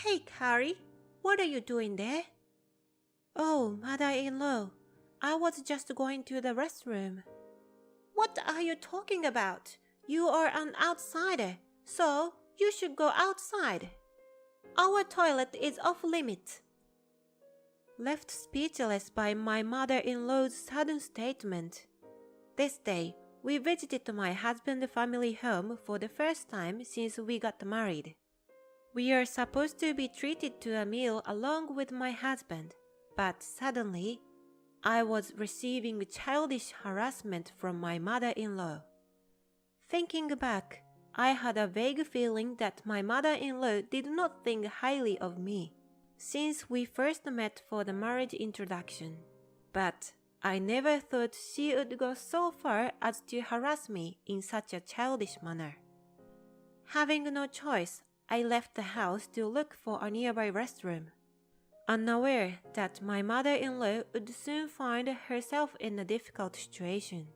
Hey, Carrie, what are you doing there? Oh, mother-in-law, I was just going to the restroom. What are you talking about? You are an outsider, so you should go outside. Our toilet is off limits. Left speechless by my mother-in-law's sudden statement. This day, we visited my husband's family home for the first time since we got married. We are supposed to be treated to a meal along with my husband, but suddenly, I was receiving childish harassment from my mother-in-law. Thinking back, I had a vague feeling that my mother-in-law did not think highly of me since we first met for the marriage introduction. But I never thought she would go so far as to harass me in such a childish manner. Having no choice, I left the house to look for a nearby restroom, unaware that my mother-in-law would soon find herself in a difficult situation.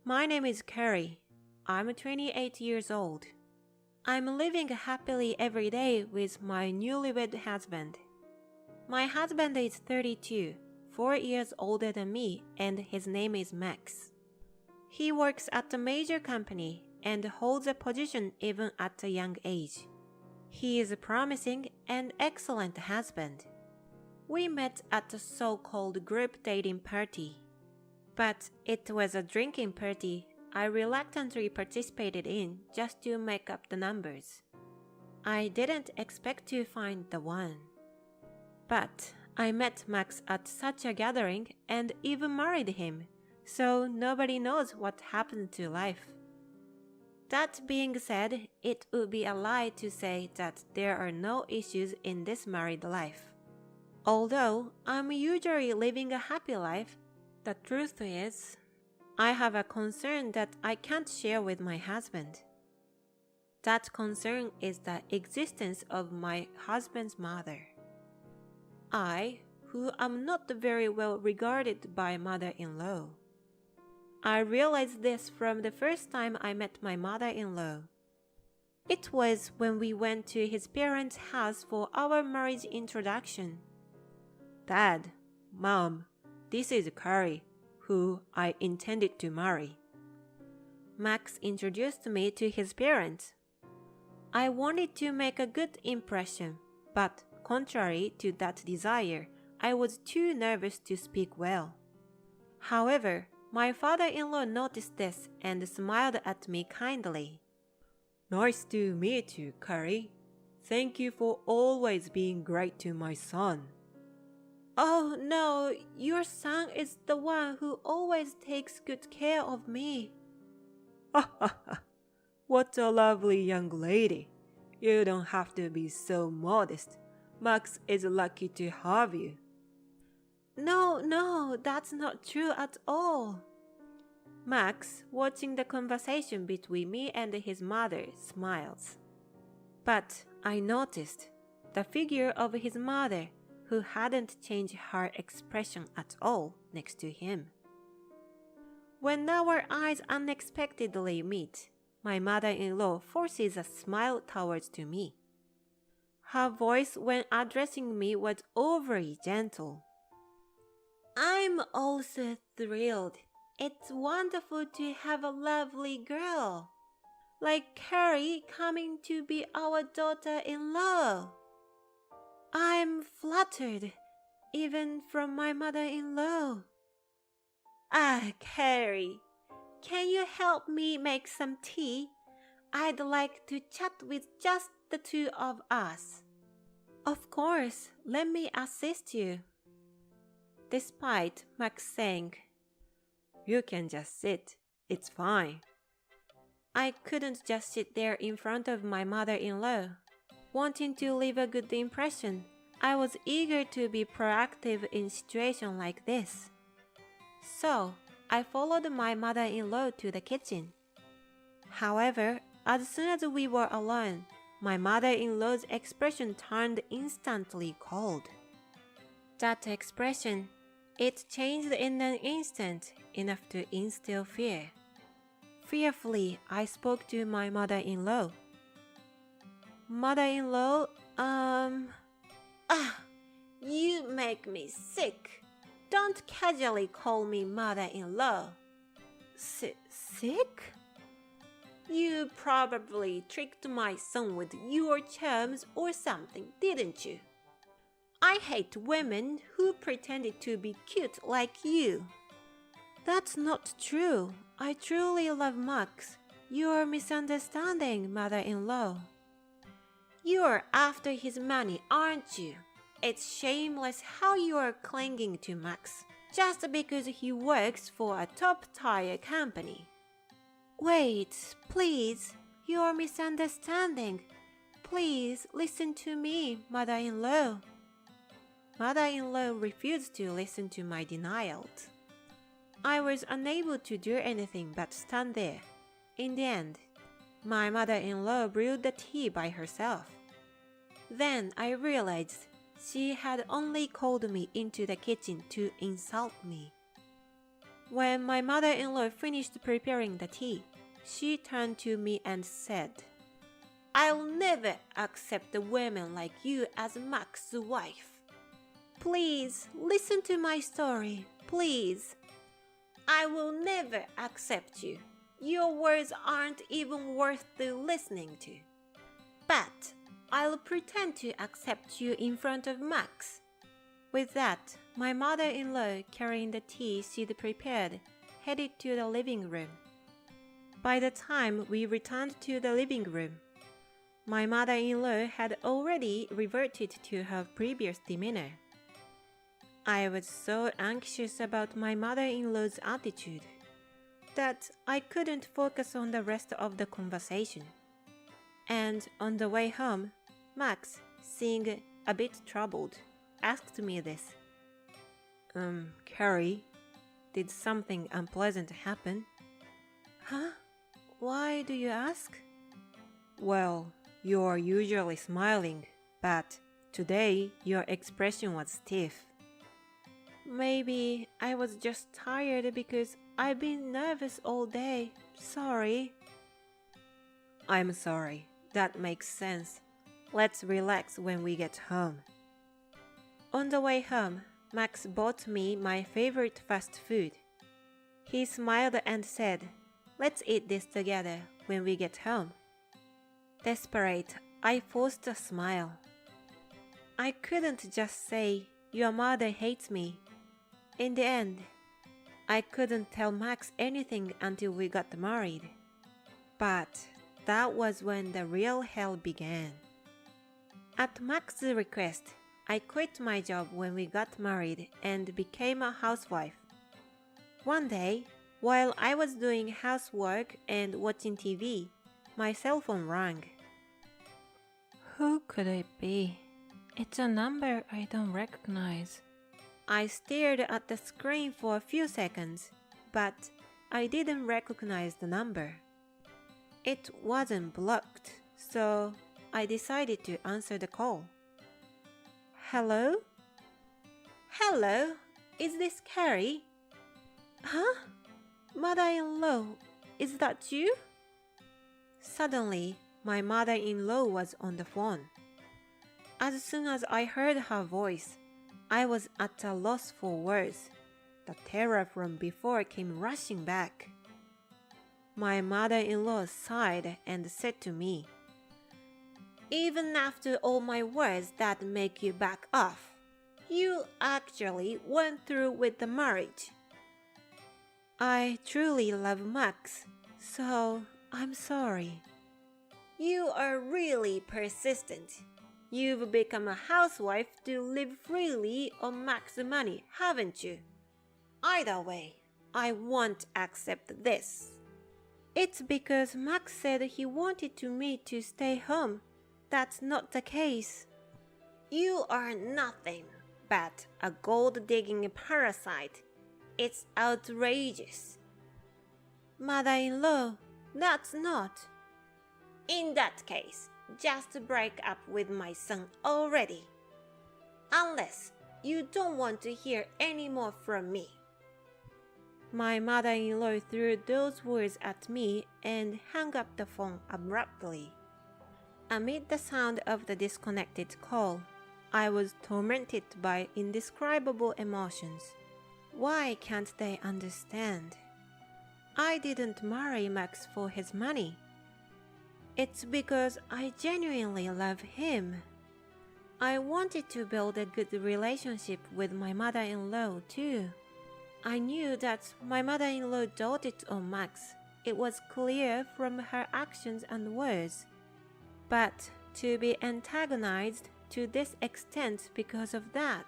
My name is Carrie. I'm 28 years old. I'm living happily every day with my newlywed husband. My husband is 32, 4 years older than me, and his name is Max. He works at a major company and holds a position even at a young age. He is a promising and excellent husband. We met at a so-called group dating party. But it was a drinking party I reluctantly participated in just to make up the numbers. I didn't expect to find the one. But I met Max at such a gathering and even married him, so nobody knows what happened to life. That being said, it would be a lie to say that there are no issues in this married life. Although I'm usually living a happy life, the truth is, I have a concern that I can't share with my husband. That concern is the existence of my husband's mother. I, who am not very well regarded by mother-in-law. I realized this from the first time I met my mother-in-law. It was when we went to his parents' house for our marriage introduction. Dad, Mom, this is Carrie, who I intended to marry. Max introduced me to his parents. I wanted to make a good impression, but contrary to that desire, I was too nervous to speak well. However, my father-in-law noticed this and smiled at me kindly. Nice to meet you, Carrie. Thank you for always being great to my son. Oh no, your son is the one who always takes good care of me. Ha ha ha, what a lovely young lady. You don't have to be so modest. Max is lucky to have you. No, that's not true at all. Max, watching the conversation between me and his mother, smiles. But I noticed the figure of his mother, who hadn't changed her expression at all next to him. When our eyes unexpectedly meet, my mother-in-law forces a smile towards to me. Her voice when addressing me was overly gentle. I'm also thrilled. It's wonderful to have a lovely girl, like Carrie coming to be our daughter-in-law. I'm flattered, even from my mother-in-law. Ah, Carrie, can you help me make some tea? I'd like to chat with just the two of us. Of course, let me assist you. Despite Max saying, You can just sit, it's fine. I couldn't just sit there in front of my mother-in-law. Wanting to leave a good impression, I was eager to be proactive in situations like this. So, I followed my mother-in-law to the kitchen. However, as soon as we were alone, my mother-in-law's expression turned instantly cold. That expression, it changed in an instant, enough to instill fear. Fearfully, I spoke to my mother-in-law. Mother-in-law, Ah, you make me sick. Don't casually call me mother-in-law. Sick? You probably tricked my son with your charms or something, didn't you? I hate women who pretended to be cute like you. That's not true. I truly love Max. You're misunderstanding, mother-in-law. You're after his money, aren't you? It's shameless how you're clinging to Max just because he works for a top-tier company. Wait, please, you're misunderstanding. Please listen to me, mother-in-law. Mother-in-law refused to listen to my denials. I was unable to do anything but stand there. In the end, my mother-in-law brewed the tea by herself. Then I realized she had only called me into the kitchen to insult me. When my mother-in-law finished preparing the tea, she turned to me and said, "I'll never accept a woman like you as Max's wife. Please listen to my story, please. I will never accept you. Your words aren't even worth the listening to. But I'll pretend to accept you in front of Max." With that, my mother-in-law, carrying the tea she'd prepared, headed to the living room. By the time we returned to the living room, my mother-in-law had already reverted to her previous demeanor. I was so anxious about my mother-in-law's attitude that I couldn't focus on the rest of the conversation. And on the way home, Max, seeming a bit troubled, asked me this. Carrie, did something unpleasant happen? Huh? Why do you ask? Well, you're usually smiling, but today your expression was stiff. Maybe I was just tired because I've been nervous all day. Sorry. I'm sorry. That makes sense. Let's relax when we get home. On the way home, Max bought me my favorite fast food. He smiled and said, "Let's eat this together when we get home." Desperate, I forced a smile. I couldn't just say, "Your mother hates me." In the end, I couldn't tell Max anything until we got married. But that was when the real hell began. At Max's request, I quit my job when we got married and became a housewife. One day, while I was doing housework and watching TV, my cell phone rang. Who could it be? It's a number I don't recognize. I stared at the screen for a few seconds, but I didn't recognize the number. It wasn't blocked, so I decided to answer the call. Hello? Hello, is this Carrie? Huh? Mother-in-law, is that you? Suddenly, my mother-in-law was on the phone. As soon as I heard her voice, I was at a loss for words. The terror from before came rushing back. My mother-in-law sighed and said to me, "Even after all my words that make you back off, you actually went through with the marriage." I truly love Max, so I'm sorry. You are really persistent. You've become a housewife to live freely on Max's money, haven't you? Either way, I won't accept this. It's because Max said he wanted me to stay home. That's not the case. You are nothing but a gold-digging parasite. It's outrageous. Mother-in-law, that's not. In that case, just break up with my son already. Unless you don't want to hear any more from me. My mother-in-law threw those words at me and hung up the phone abruptly. Amid the sound of the disconnected call, I was tormented by indescribable emotions. Why can't they understand? I didn't marry Max for his money. It's because I genuinely love him. I wanted to build a good relationship with my mother-in-law too. I knew that my mother-in-law doted on Max. It was clear from her actions and words. But to be antagonized to this extent because of that.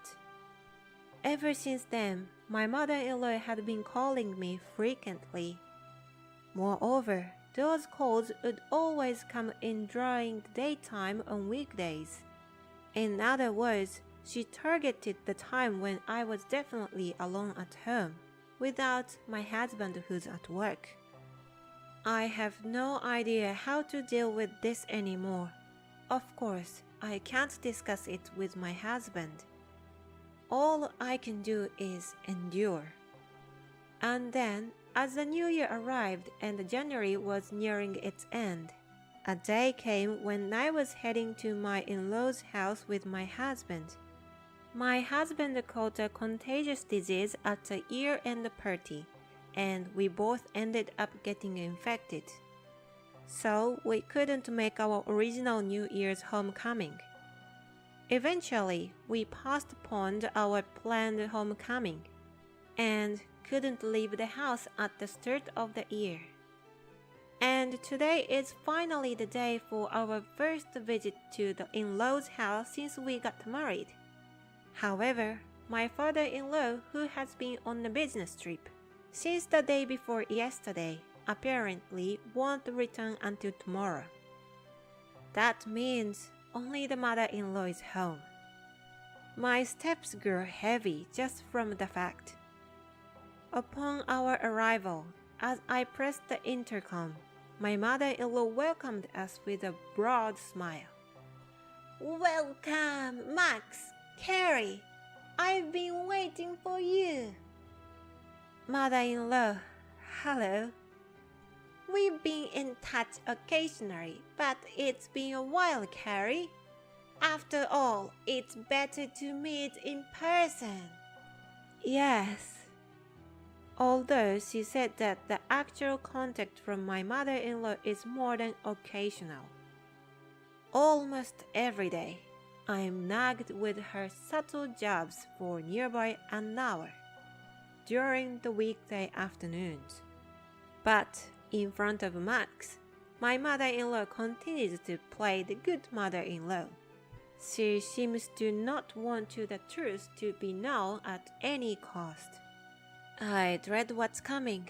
Ever since then, my mother-in-law had been calling me frequently. Moreover, those calls would always come in during the daytime on weekdays. In other words, she targeted the time when I was definitely alone at home, without my husband who's at work. I have no idea how to deal with this anymore. Of course, I can't discuss it with my husband. All I can do is endure. And then, as the new year arrived and January was nearing its end, a day came when I was heading to my in-laws' house with my husband. My husband caught a contagious disease at a year-end party, and we both ended up getting infected. So we couldn't make our original New Year's homecoming. Eventually, we postponed our planned homecoming and couldn't leave the house at the start of the year. And today is finally the day for our first visit to the in-laws' house since we got married. However, my father-in-law, who has been on a business trip since the day before yesterday, apparently won't return until tomorrow. That means only the mother-in-law is home. My steps grew heavy just from the fact. Upon our arrival, as I pressed the intercom, my mother-in-law welcomed us with a broad smile. "Welcome, Max, Carrie. I've been waiting for you." "Mother-in-law, hello." "We've been in touch occasionally, but it's been a while, Carrie. After all, it's better to meet in person." "Yes." Although she said that the actual contact from my mother-in-law is more than occasional. Almost every day, I'm nagged with her subtle jabs for nearby an hour during the weekday afternoons. But in front of Max, my mother-in-law continues to play the good mother-in-law. She seems to not want the truth to be known at any cost. "I dread what's coming,"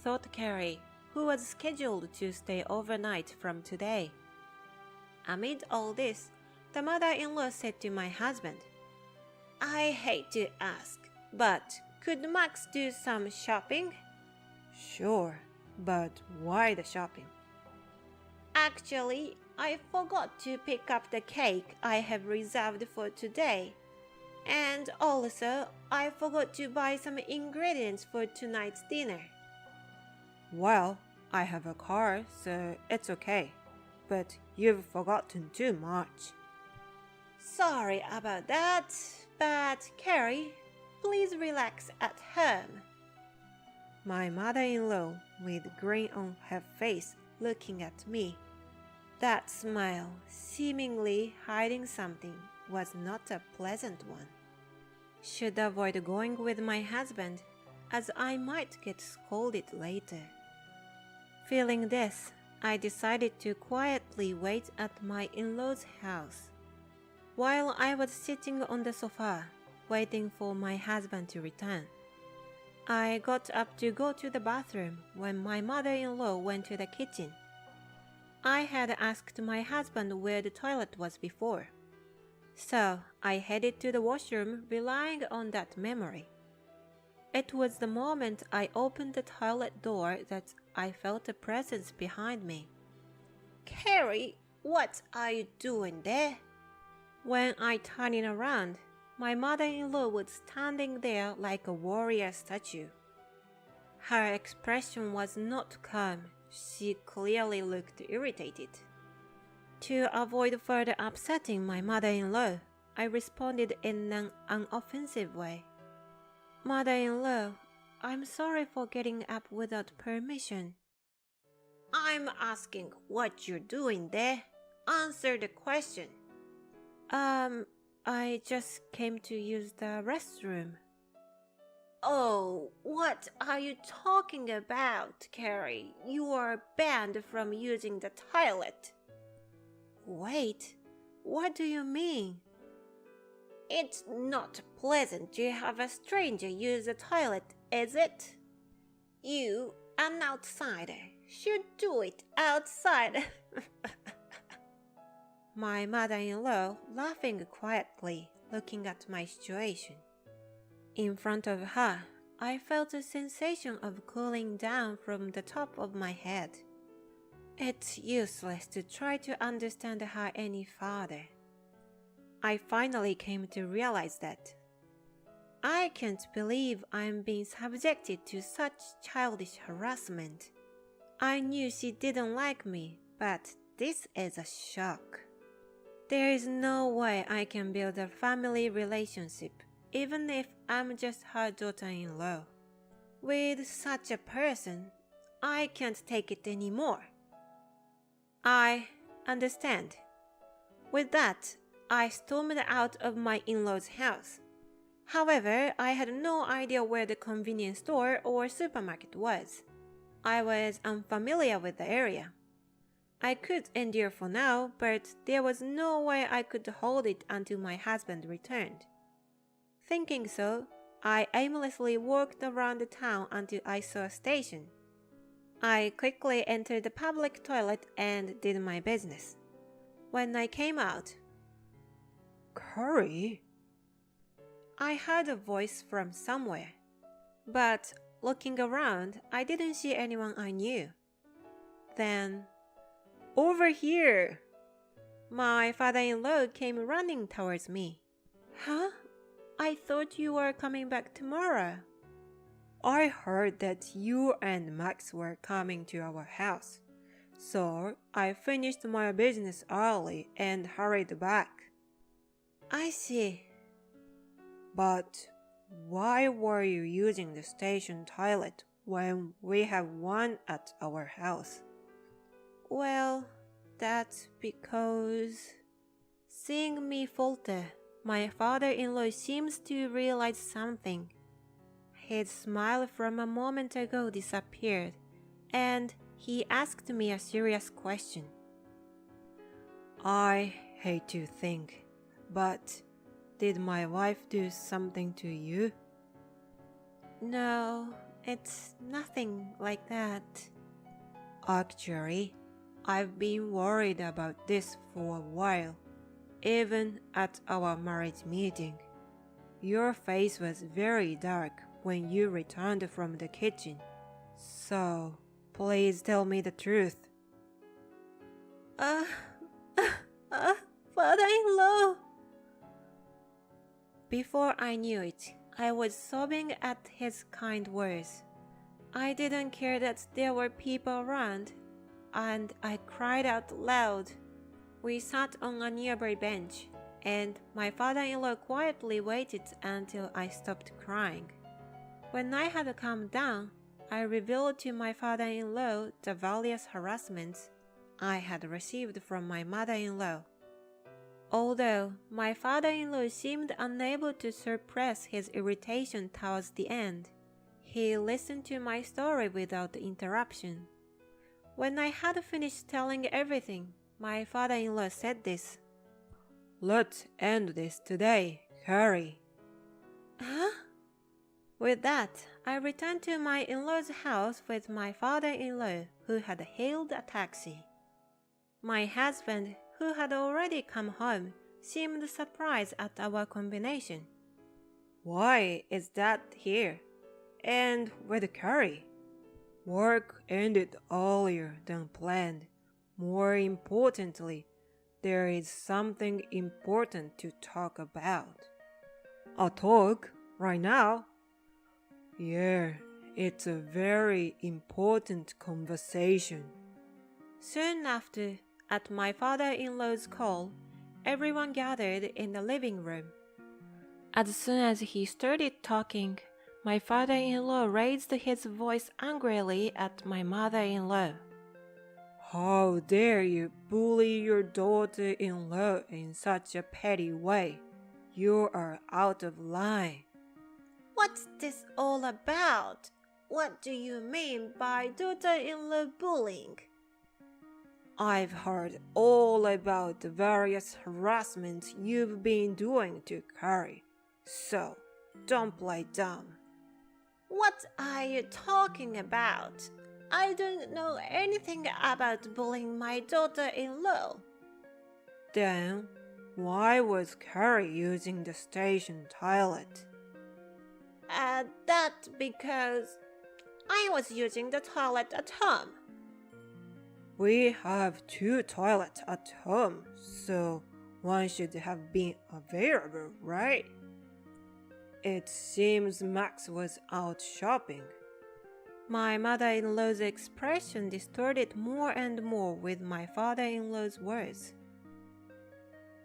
thought Carrie, who was scheduled to stay overnight from today. Amid all this, the mother-in-law said to my husband, "I hate to ask, but could Max do some shopping?" "Sure, but why the shopping?" "Actually, I forgot to pick up the cake I have reserved for today. And also, I forgot to buy some ingredients for tonight's dinner." "Well, I have a car, so it's okay. But you've forgotten too much." "Sorry about that, but Carrie, please relax at home." My mother-in-law, with a grin on her face, looking at me. That smile, seemingly hiding something, was not a pleasant one. Should avoid going with my husband, as I might get scolded later. Feeling this, I decided to quietly wait at my in-laws' house. While I was sitting on the sofa, waiting for my husband to return, I got up to go to the bathroom when my mother-in-law went to the kitchen. I had asked my husband where the toilet was before, so I headed to the washroom relying on that memory. It was the moment I opened the toilet door that I felt a presence behind me. "Carrie, what are you doing there?" When I turned around, my mother-in-law was standing there like a warrior statue. Her expression was not calm. She clearly looked irritated. To avoid further upsetting my mother-in-law, I responded in an unoffensive way. Mother-in-law, I'm sorry for getting up without permission. I'm asking what you're doing there. Answer the question. I just came to use the restroom. Oh, what are you talking about, Carrie? You are banned from using the toilet. Wait, what do you mean? It's not pleasant to have a stranger use the toilet, is it? You, an outsider, should do it outside. My mother-in-law laughing quietly, looking at my situation. In front of her, I felt a sensation of cooling down from the top of my head. It's useless to try to understand her any further. I finally came to realize that I can't believe I'm being subjected to such childish harassment. I knew she didn't like me, but this is a shock. There is no way I can build a family relationship, even if I'm just her daughter-in-law. With such a person, I can't take it anymore. I understand. With that, I stormed out of my in-laws' house. However, I had no idea where the convenience store or supermarket was. I was unfamiliar with the area. I could endure for now, but there was no way I could hold it until my husband returned. Thinking so, I aimlessly walked around the town until I saw a station. I quickly entered the public toilet and did my business. When I came out, Curry? I heard a voice from somewhere. But looking around, I didn't see anyone I knew. Then, Over here! My father-in-law came running towards me. Huh? I thought you were coming back tomorrow. I heard that you and Max were coming to our house, so I finished my business early and hurried back. I see. But why were you using the station toilet when we have one at our house? Well, that's because... Seeing me falter, my father-in-law seems to realize something. His smile from a moment ago disappeared, and he asked me a serious question. I hate to think, but did my wife do something to you? No, it's nothing like that. Actually, I've been worried about this for a while. Even at our marriage meeting, your face was very dark when you returned from the kitchen. So, please tell me the truth. Father-in-law! Before I knew it, I was sobbing at his kind words. I didn't care that there were people around, and I cried out loud. We sat on a nearby bench, and my father-in-law quietly waited until I stopped crying. When I had calmed down, I revealed to my father-in-law the various harassments I had received from my mother-in-law. Although my father-in-law seemed unable to suppress his irritation towards the end, he listened to my story without interruption. When I had finished telling everything, my father-in-law said this. Let's end this today, Harry. Huh? With that, I returned to my in-law's house with my father-in-law, who had hailed a taxi. My husband, who had already come home, seemed surprised at our combination. Why is that here? And with Carrie? Work ended earlier than planned. More importantly, there is something important to talk about. A talk? Right now? Yeah, it's a very important conversation. Soon after, At my father-in-law's call, everyone gathered in the living room. As soon as he started talking, my father-in-law raised his voice angrily at my mother-in-law. How dare you bully your daughter-in-law in such a petty way? You are out of line. What's this all about? What do you mean by daughter-in-law bullying? I've heard all about the various harassments you've been doing to Carrie, so don't play dumb. What are you talking about? I don't know anything about bullying my daughter-in-law. Then, why was Carrie using the station toilet? That's because I was using the toilet at home. We have 2 toilets at home, so one should have been available, right? It seems Max was out shopping. My mother-in-law's expression distorted more and more with my father-in-law's words.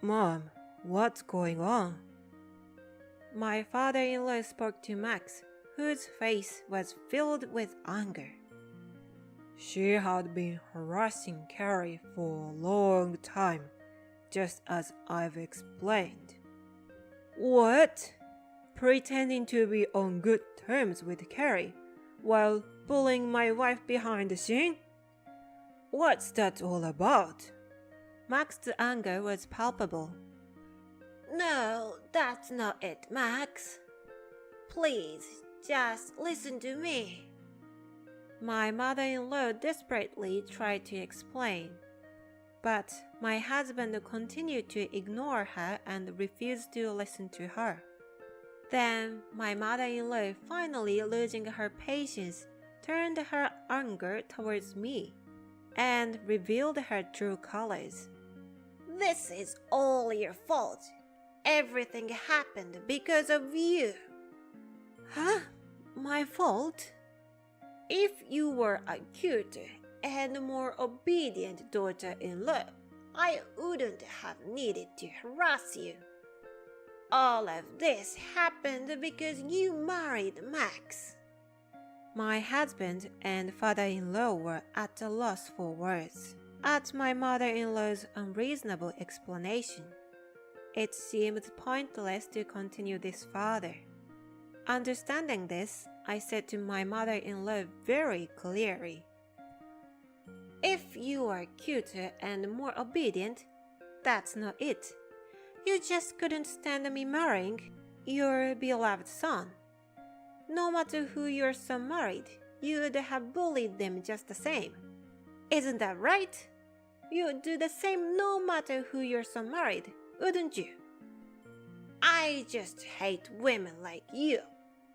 Mom, what's going on? My father-in-law spoke to Max, whose face was filled with anger. She had been harassing Carrie for a long time, just as I've explained. What? Pretending to be on good terms with Carrie, while bullying my wife behind the scene? What's that all about? Max's anger was palpable. No, that's not it, Max. Please, just listen to me. My mother-in-law desperately tried to explain, but my husband continued to ignore her and refused to listen to her. Then my mother-in-law, finally losing her patience, turned her anger towards me and revealed her true colors. This is all your fault. Everything happened because of you. Huh? My fault? If you were a cuter and more obedient daughter-in-law, I wouldn't have needed to harass you. All of this happened because you married Max. My husband and father-in-law were at a loss for words at my mother-in-law's unreasonable explanation. It seemed pointless to continue this further. Understanding this, I said to my mother-in-law very clearly, "If you are cuter and more obedient, that's not it. You just couldn't stand me marrying your beloved son. No matter who your son married, you would have bullied them just the same. Isn't that right? You'd do the same no matter who your son married, wouldn't you? I just hate women like you.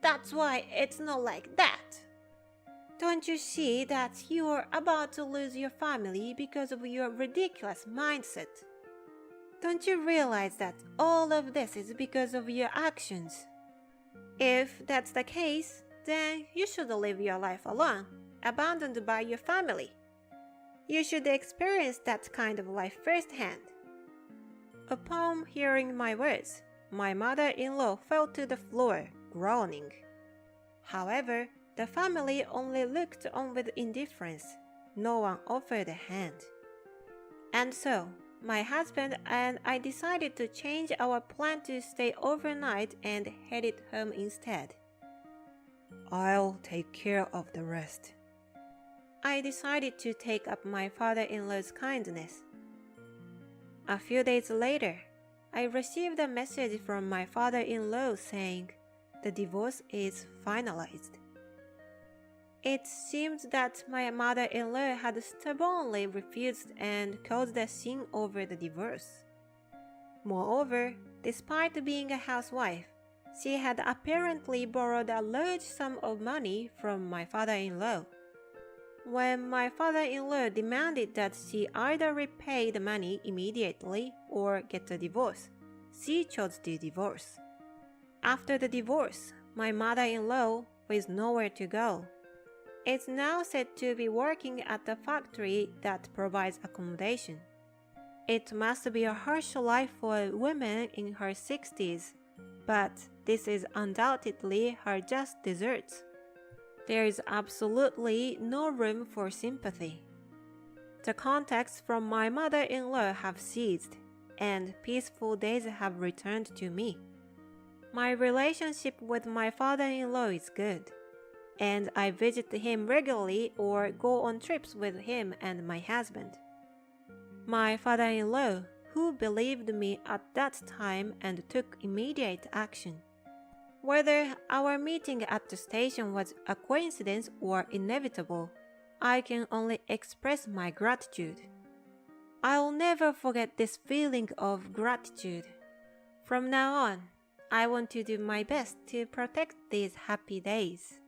That's why it's not like that. Don't you see that you're about to lose your family because of your ridiculous mindset? Don't you realize that all of this is because of your actions? If that's the case, then you should live your life alone, abandoned by your family. You should experience that kind of life firsthand." Upon hearing my words, my mother-in-law fell to the floor, groaning. However, the family only looked on with indifference. No one offered a hand. And so, my husband and I decided to change our plan to stay overnight and headed home instead. I'll take care of the rest. I decided to take up my father-in-law's kindness. A few days later, I received a message from my father-in-law saying the divorce is finalized. It seemed that my mother-in-law had stubbornly refused and caused a scene over the divorce. Moreover, despite being a housewife, she had apparently borrowed a large sum of money from my father-in-law. When my father-in-law demanded that she either repay the money immediately or get a divorce, she chose to divorce. After the divorce, my mother-in-law, with nowhere to go, is now said to be working at a factory that provides accommodation. It must be a harsh life for a woman in her 60s, but this is undoubtedly her just desserts. There is absolutely no room for sympathy. The contacts from my mother-in-law have ceased, and peaceful days have returned to me. My relationship with my father-in-law is good, and I visit him regularly or go on trips with him and my husband. My father-in-law, who believed me at that time and took immediate action. Whether our meeting at the station was a coincidence or inevitable, I can only express my gratitude. I'll never forget this feeling of gratitude. From now on, I want to do my best to protect these happy days.